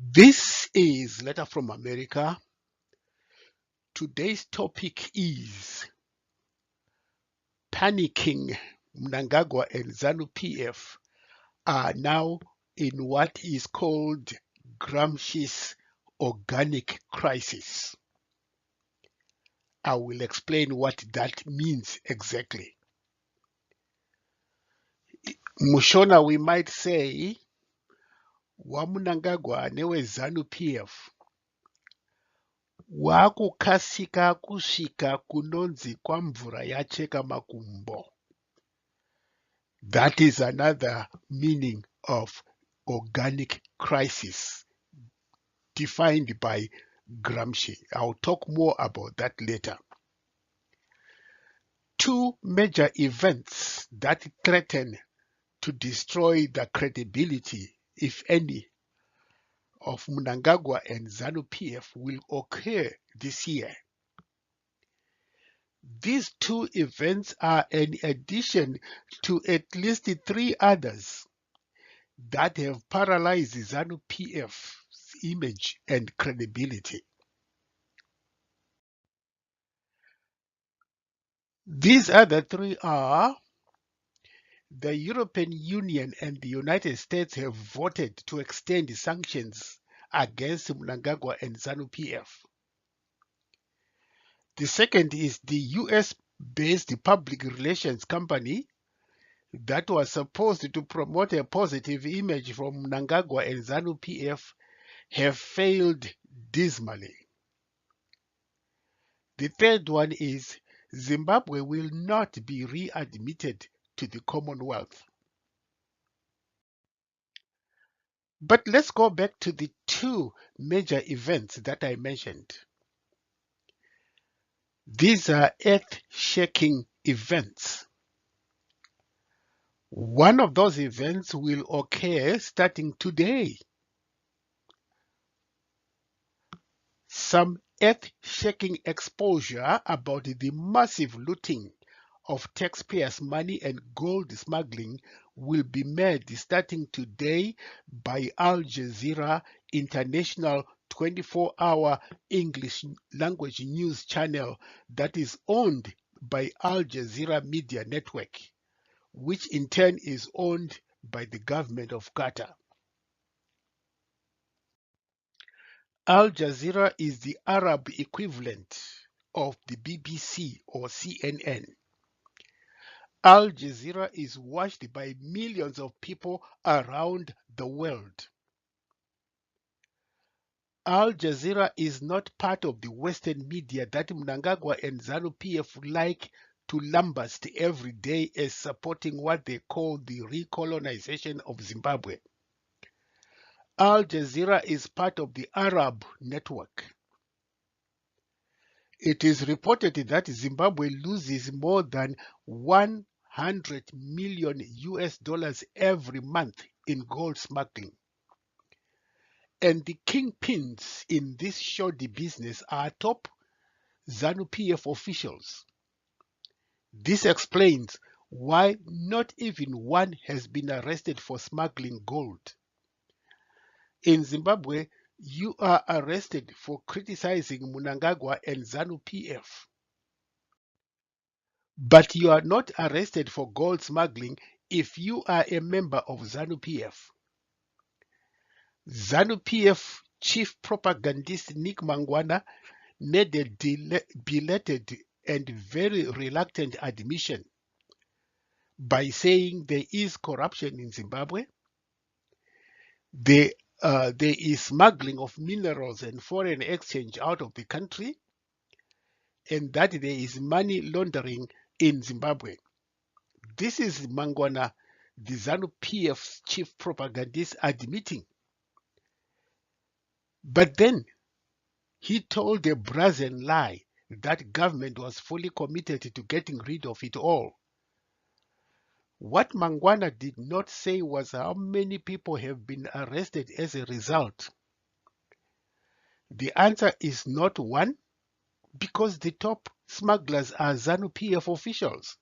This is Letter from America. Today's topic is panicking. Mnangagwa and ZANU PF are now in what is called Gramsci's organic crisis. I will explain what that means exactly. Mushona, we might say, wa Mnangagwa newe ZANU PF wakukasika kusvika kunonzi kwamvura yacheka makumbo. That is another meaning of organic crisis defined by Gramsci. I'll talk more about that later. Two major events that threaten to destroy the credibility, if any, of Mnangagwa and ZANU PF will occur this year. These two events are in addition to at least three others that have paralyzed ZANU PF's image and credibility. These other three are: the European Union and the United States have voted to extend sanctions against Mnangagwa and ZANU PF. The second is the US-based public relations company that was supposed to promote a positive image from Mnangagwa and ZANU PF have failed dismally. The third one is Zimbabwe will not be readmitted to the Commonwealth. But let's go back to the two major events that I mentioned. These are earth-shaking events. One of those events will occur starting today. Some earth-shaking exposure about the massive looting of taxpayers' money and gold smuggling will be made starting today by Al Jazeera International 24-hour English language news channel that is owned by Al Jazeera Media Network, which in turn is owned by the government of Qatar. Al Jazeera is the Arab equivalent of the BBC or CNN. Al Jazeera is watched by millions of people around the world. Al Jazeera is not part of the Western media that Mnangagwa and ZANU PF like to lambast every day as supporting what they call the recolonization of Zimbabwe. Al Jazeera is part of the Arab network. It is reported that Zimbabwe loses more than $100 million every month in gold smuggling. And the kingpins in this shoddy business are top ZANU PF officials. This explains why not even one has been arrested for smuggling gold. In Zimbabwe, you are arrested for criticizing Mnangagwa and ZANU PF. But you are not arrested for gold smuggling if you are a member of ZANU PF. ZANU PF chief propagandist Nick Mangwana made a belated and very reluctant admission by saying there is corruption in Zimbabwe, there is smuggling of minerals and foreign exchange out of the country, and that there is money laundering in Zimbabwe. This is Mangwana, the ZANU PF's chief propagandist, admitting. But then he told a brazen lie that government was fully committed to getting rid of it all. What Mangwana did not say was how many people have been arrested as a result. The answer is not one, because the top smugglers are ZANU PF officials.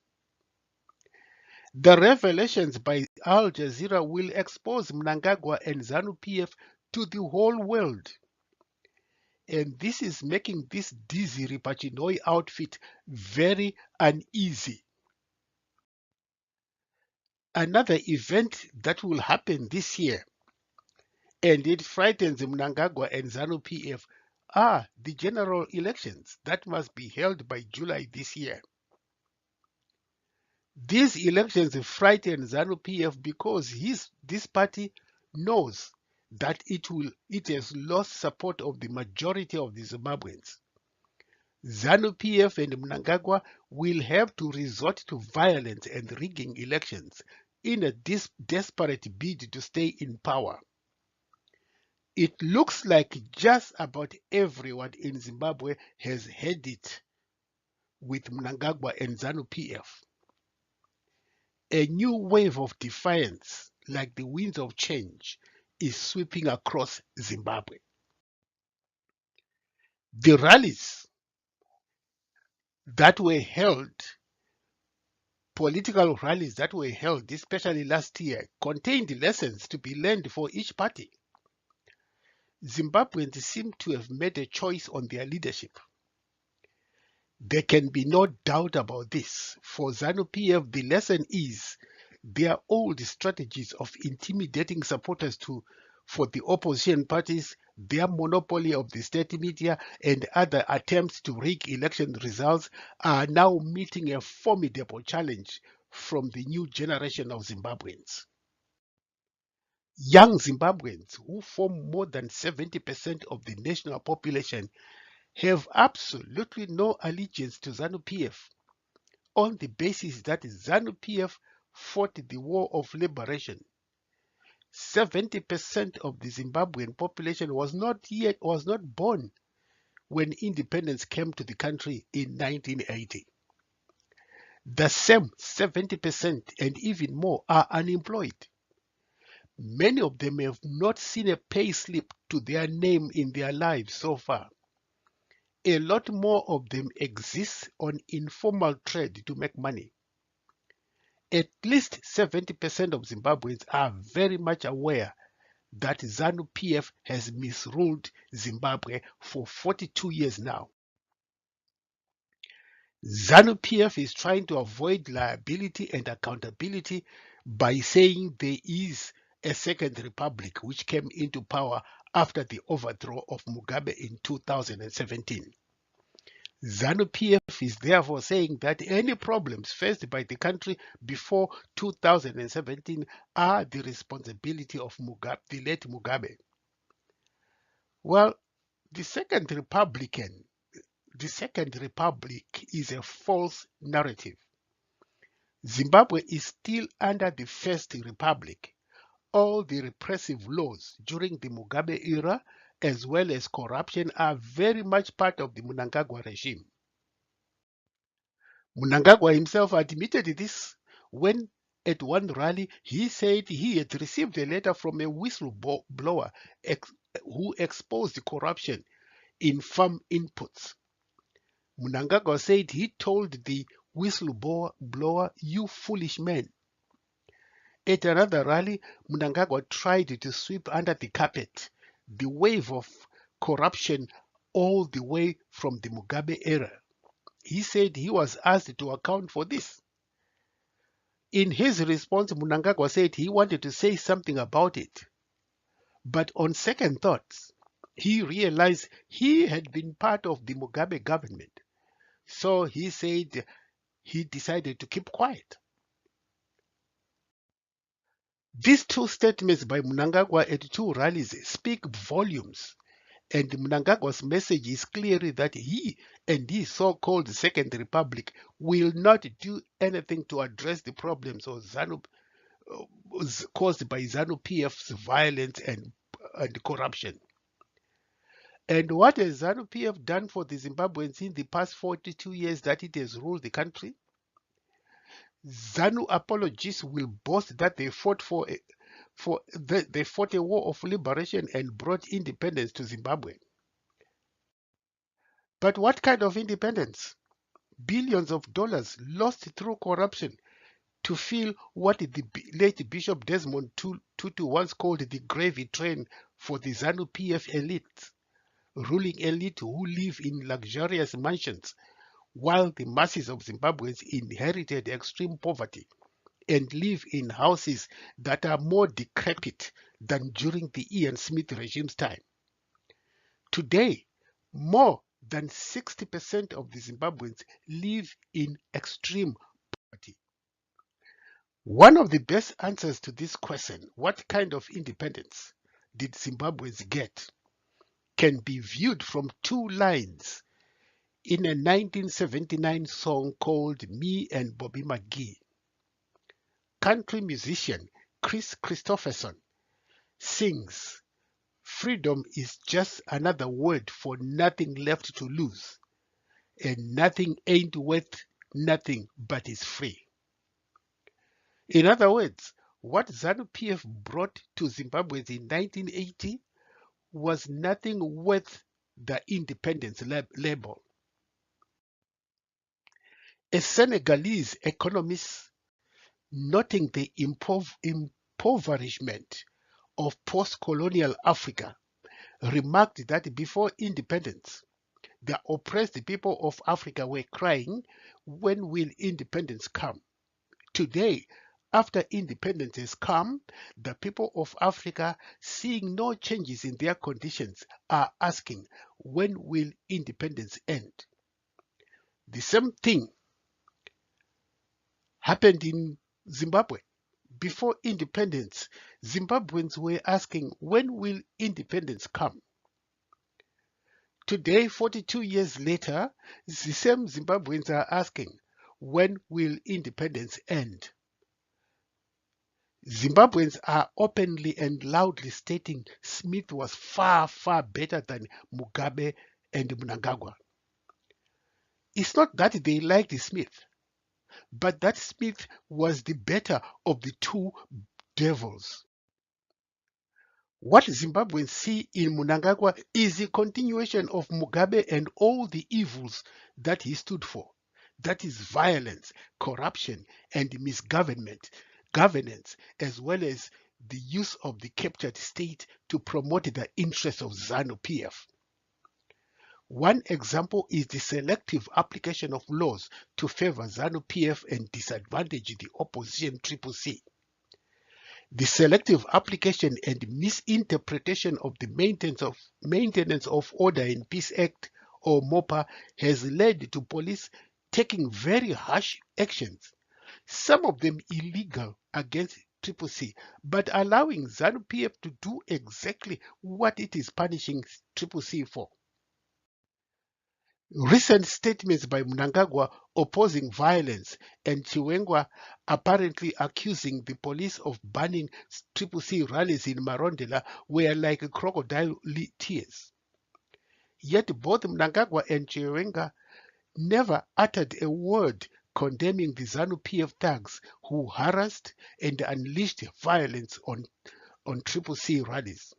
The revelations by Al Jazeera will expose Mnangagwa and ZANU PF to the whole world. And this is making this dizzy Ripachinoi outfit very uneasy. Another event that will happen this year, and it frightens Mnangagwa and ZANU PF, are the general elections that must be held by July this year. These elections frighten ZANU PF because this party knows that it has lost support of the majority of the Zimbabweans. ZANU PF and Mnangagwa will have to resort to violence and rigging elections in a desperate bid to stay in power. It looks like just about everyone in Zimbabwe has had it with Mnangagwa and ZANU PF. A new wave of defiance, like the winds of change, is sweeping across Zimbabwe. The rallies that were held, political rallies that were held, especially last year, contained lessons to be learned for each party. Zimbabweans seem to have made a choice on their leadership. There can be no doubt about this. For ZANU-PF, the lesson is their old strategies of intimidating supporters for the opposition parties, their monopoly of the state media, and other attempts to rig election results are now meeting a formidable challenge from the new generation of Zimbabweans. Young Zimbabweans, who form more than 70% of the national population, have absolutely no allegiance to ZANU-PF on the basis that ZANU-PF fought the war of liberation. 70% of the Zimbabwean population was not born when independence came to the country in 1980. The same 70% and even more are unemployed. Many of them have not seen a pay slip to their name in their lives so far. A lot more of them exist on informal trade to make money. At least 70% of Zimbabweans are very much aware that ZANU-PF has misruled Zimbabwe for 42 years now. ZANU-PF is trying to avoid liability and accountability by saying there is a second republic which came into power after the overthrow of Mugabe in 2017. ZANU-PF is therefore saying that any problems faced by the country before 2017 are the responsibility of the late Mugabe. Well, the second republic is a false narrative. Zimbabwe is still under the First Republic. All the repressive laws during the Mugabe era, as well as corruption, are very much part of the Mnangagwa regime. Mnangagwa himself admitted this when, at one rally, he said he had received a letter from a whistleblower who exposed corruption in farm inputs. Mnangagwa said he told the whistleblower, "You foolish man." At another rally, Mnangagwa tried to sweep under the carpet the wave of corruption all the way from the Mugabe era. He said he was asked to account for this. In his response, Mnangagwa said he wanted to say something about it. But on second thoughts, he realized he had been part of the Mugabe government. So he said he decided to keep quiet. These two statements by Mnangagwa at two rallies speak volumes, and Mnangagwa's message is clearly that he and his so-called Second Republic will not do anything to address the problems of caused by ZANU-PF's violence and corruption. And what has ZANU-PF done for the Zimbabweans in the past 42 years that it has ruled the country? ZANU apologists will boast that they fought they fought a war of liberation and brought independence to Zimbabwe. But what kind of independence? Billions of dollars lost through corruption to feel what the late Bishop Desmond Tutu once called the gravy train for the ZANU-PF elite, ruling elite who live in luxurious mansions, while the masses of Zimbabweans inherited extreme poverty and live in houses that are more decrepit than during the Ian Smith regime's time. Today, more than 60% of the Zimbabweans live in extreme poverty. One of the best answers to this question, what kind of independence did Zimbabweans get, can be viewed from two lines in a 1979 song called Me and Bobby McGee. Country musician Chris Christopherson sings, "Freedom is just another word for nothing left to lose, and nothing ain't worth nothing but is free." In other words, what ZANU-PF brought to Zimbabwe in 1980 was nothing worth the independence label. A Senegalese economist, noting the impoverishment of post-colonial Africa, remarked that before independence, the oppressed people of Africa were crying, "When will independence come?" Today, after independence has come, the people of Africa, seeing no changes in their conditions, are asking, "When will independence end?" The same thing happened in Zimbabwe. Before independence, Zimbabweans were asking, "When will independence come?" Today, 42 years later, the same Zimbabweans are asking, "When will independence end?" Zimbabweans are openly and loudly stating Smith was far, far better than Mugabe and Mnangagwa. It's not that they liked Smith, but that Smith was the better of the two devils. What Zimbabweans see in Mnangagwa is a continuation of Mugabe and all the evils that he stood for. That is violence, corruption, and misgovernment, governance, as well as the use of the captured state to promote the interests of ZANU-PF. One example is the selective application of laws to favor ZANU-PF and disadvantage the opposition CCC. The selective application and misinterpretation of the Maintenance of Order and Peace Act, or MOPA, has led to police taking very harsh actions, some of them illegal, against CCC, but allowing ZANU-PF to do exactly what it is punishing CCC for. Recent statements by Mnangagwa opposing violence and Chiwengwa apparently accusing the police of banning CCC rallies in Marondela were like crocodile tears. Yet both Mnangagwa and Chiwenga never uttered a word condemning the ZANU-PF thugs who harassed and unleashed violence on CCC rallies.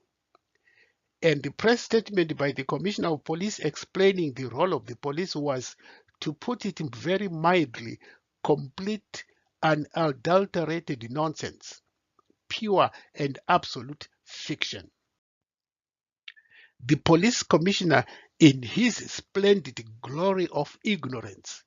And the press statement by the Commissioner of Police explaining the role of the police was, to put it very mildly, complete unadulterated nonsense, pure and absolute fiction. The police commissioner, in his splendid glory of ignorance,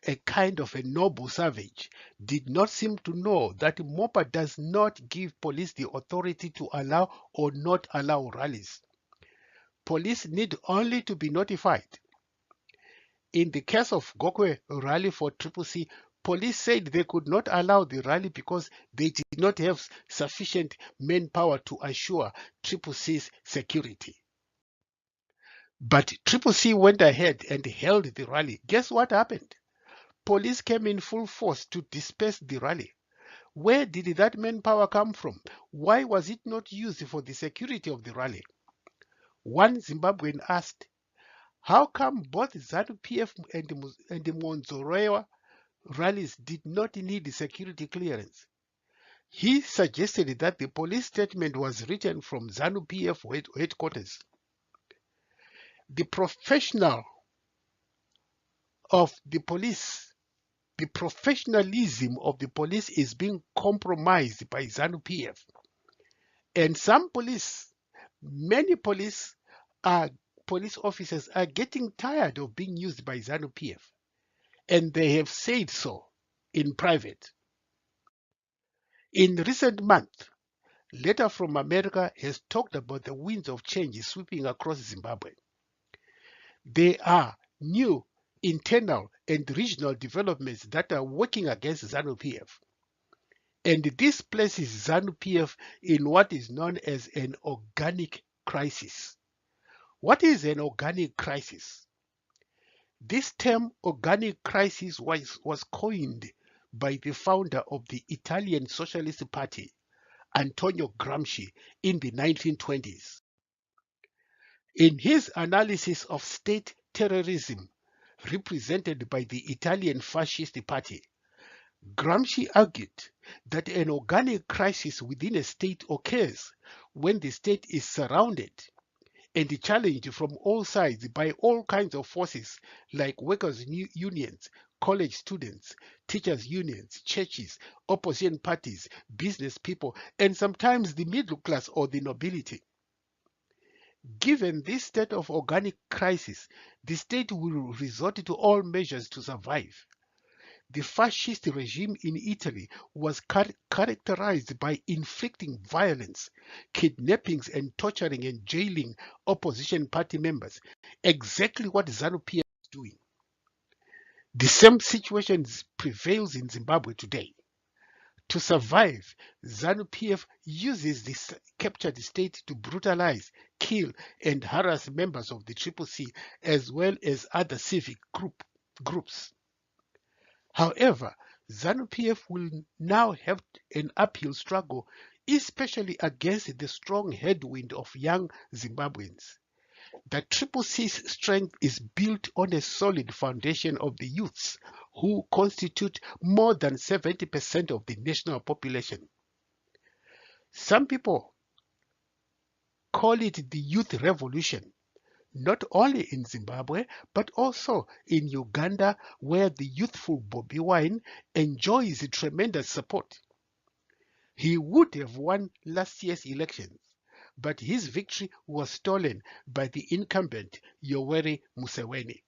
a kind of a noble savage, did not seem to know that MOPA does not give police the authority to allow or not allow rallies. Police need only to be notified. In the case of Gokwe rally for CCC, police said they could not allow the rally because they did not have sufficient manpower to assure CCC's security. But CCC went ahead and held the rally. Guess what happened? Police came in full force to disperse the rally. Where did that manpower come from? Why was it not used for the security of the rally? One Zimbabwean asked, "How come both ZANU-PF and the Monzorewa rallies did not need security clearance?" He suggested that the police statement was written from ZANU-PF headquarters. The professional of the police The professionalism of the police is being compromised by ZANU-PF. And many police officers are getting tired of being used by ZANU-PF. And they have said so in private. In recent months, Letter from America has talked about the winds of change sweeping across Zimbabwe. There are new internal and regional developments that are working against ZANU-PF. And this places ZANU-PF in what is known as an organic crisis. What is an organic crisis? This term organic crisis was coined by the founder of the Italian Socialist Party, Antonio Gramsci, in the 1920s. In his analysis of state terrorism represented by the Italian Fascist Party, Gramsci argued that an organic crisis within a state occurs when the state is surrounded and challenged from all sides by all kinds of forces like workers' unions, college students, teachers' unions, churches, opposition parties, business people, and sometimes the middle class or the nobility. Given this state of organic crisis, the state will resort to all measures to survive. The fascist regime in Italy was characterized by inflicting violence, kidnappings and torturing and jailing opposition party members, exactly what ZANU-PF is doing. The same situation prevails in Zimbabwe today. To survive, ZANU-PF uses this captured state to brutalize, kill, and harass members of the CCC as well as other civic groups. However, ZANU-PF will now have an uphill struggle, especially against the strong headwind of young Zimbabweans. The CCC's strength is built on a solid foundation of the youths, who constitute more than 70% of the national population. Some people call it the youth revolution, not only in Zimbabwe, but also in Uganda, where the youthful Bobi Wine enjoys tremendous support. He would have won last year's elections, but his victory was stolen by the incumbent Yoweri Museveni.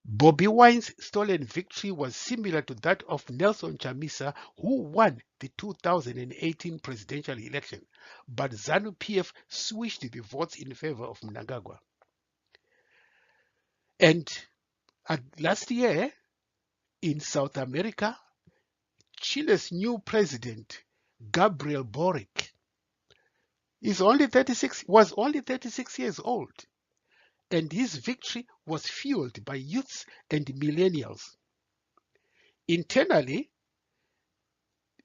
Bobi Wine's stolen victory was similar to that of Nelson Chamisa, who won the 2018 presidential election, but ZANU-PF switched the votes in favor of Mnangagwa. And last year, in South America, Chile's new president, Gabriel Boric, was only 36 years old, and his victory was fueled by youths and millennials. Internally,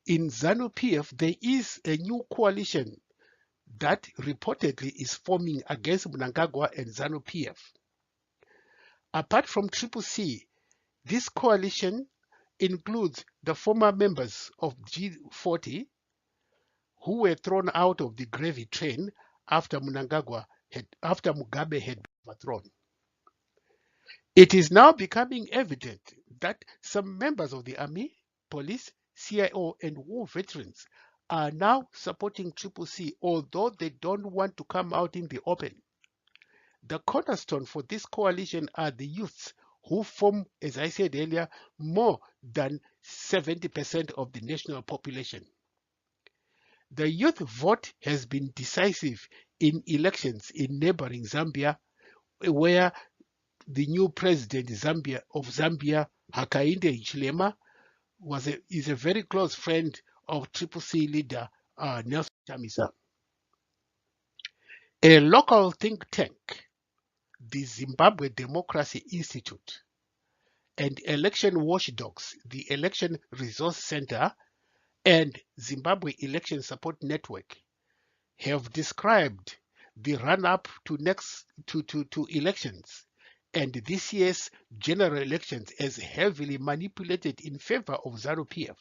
in ZANU-PF, there is a new coalition that reportedly is forming against Mnangagwa and ZANU-PF. Apart from CCC, this coalition includes the former members of G40 who were thrown out of the gravy train after Mugabe had been overthrown. It is now becoming evident that some members of the army, police, CIO, and war veterans are now supporting CCC, although they don't want to come out in the open. The cornerstone for this coalition are the youths, who form, as I said earlier, more than 70% of the national population. The youth vote has been decisive in elections in neighboring Zambia, where the new president of Zambia, Hakainde Hichilema, is a very close friend of CCC leader Nelson Chamisa. A local think tank, the Zimbabwe Democracy Institute, and election watchdogs, the Election Resource Center and Zimbabwe Election Support Network, have described the run-up to elections and this year's general elections as heavily manipulated in favor of ZANU-PF,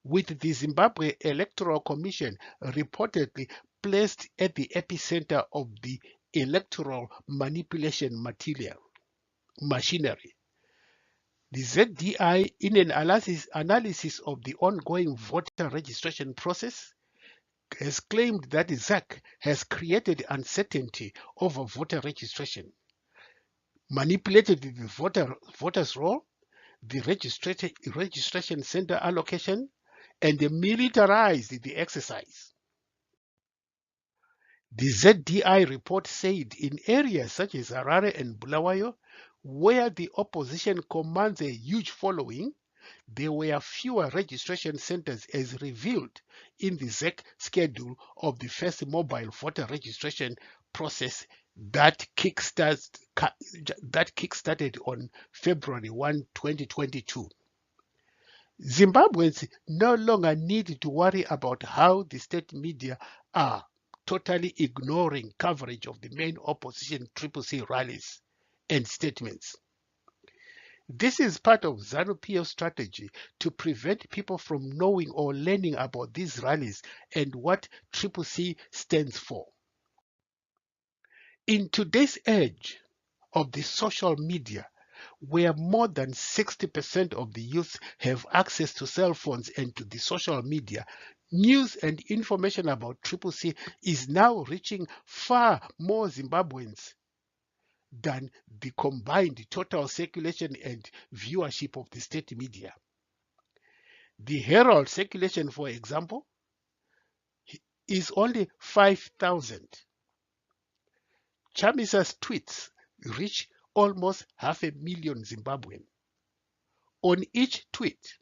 with the Zimbabwe Electoral Commission reportedly placed at the epicenter of the electoral manipulation machinery. The ZDI, in an analysis of the ongoing voter registration process, has claimed that ZAC has created uncertainty over voter registration, manipulated the voters' roll, the registration center allocation, and militarized the exercise. The ZDI report said in areas such as Harare and Bulawayo, where the opposition commands a huge following, there were fewer registration centers as revealed in the ZEC schedule of the first mobile voter registration process that kickstarted on February 1, 2022. Zimbabweans no longer need to worry about how the state media are totally ignoring coverage of the main opposition CCC rallies and statements. This is part of ZANU-PF's strategy to prevent people from knowing or learning about these rallies and what CCC stands for. In today's age of the social media, where more than 60% of the youth have access to cell phones and to the social media, news and information about CCC is now reaching far more Zimbabweans than the combined total circulation and viewership of the state media. The Herald circulation, for example, is only 5,000. Chamisa's tweets reach almost 500,000 Zimbabwean. On each tweet,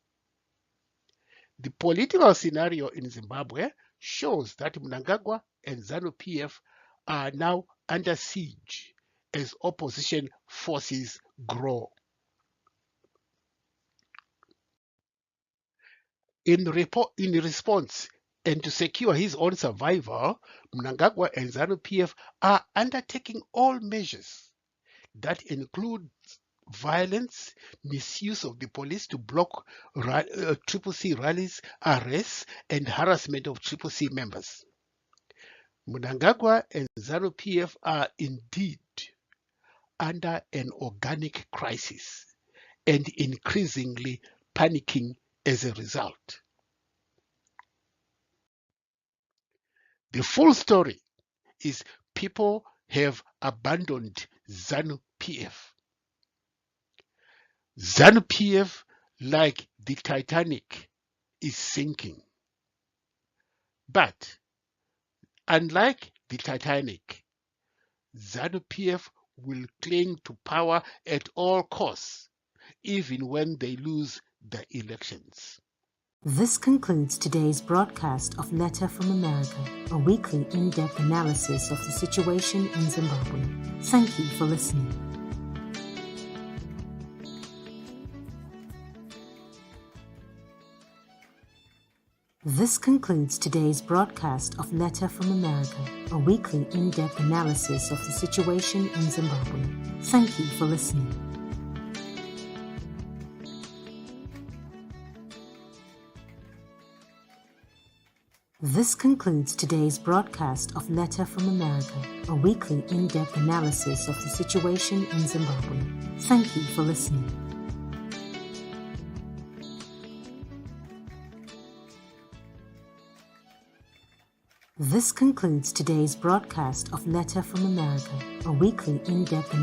the political scenario in Zimbabwe shows that Mnangagwa and ZANU-PF are now under siege as opposition forces grow. In response, and to secure his own survival, Mnangagwa and ZANU-PF are undertaking all measures that include violence, misuse of the police to block CCC rallies, arrests, and harassment of CCC members. Mnangagwa and ZANU-PF are indeed under an organic crisis and increasingly panicking as a result. The full story is people have abandoned ZANU-PF. ZANU-PF, like the Titanic, is sinking. But unlike the Titanic, ZANU-PF will cling to power at all costs, even when they lose the elections. This concludes today's broadcast of Letter from America, a weekly in-depth analysis of the situation in Zimbabwe. Thank you for listening. This concludes today's broadcast of Letter from America, a weekly in-depth analysis of the situation in Zimbabwe. Thank you for listening. This concludes today's broadcast of Letter from America, a weekly in-depth analysis of the situation in Zimbabwe. Thank you for listening. This concludes today's broadcast of Letter from America, a weekly in-depth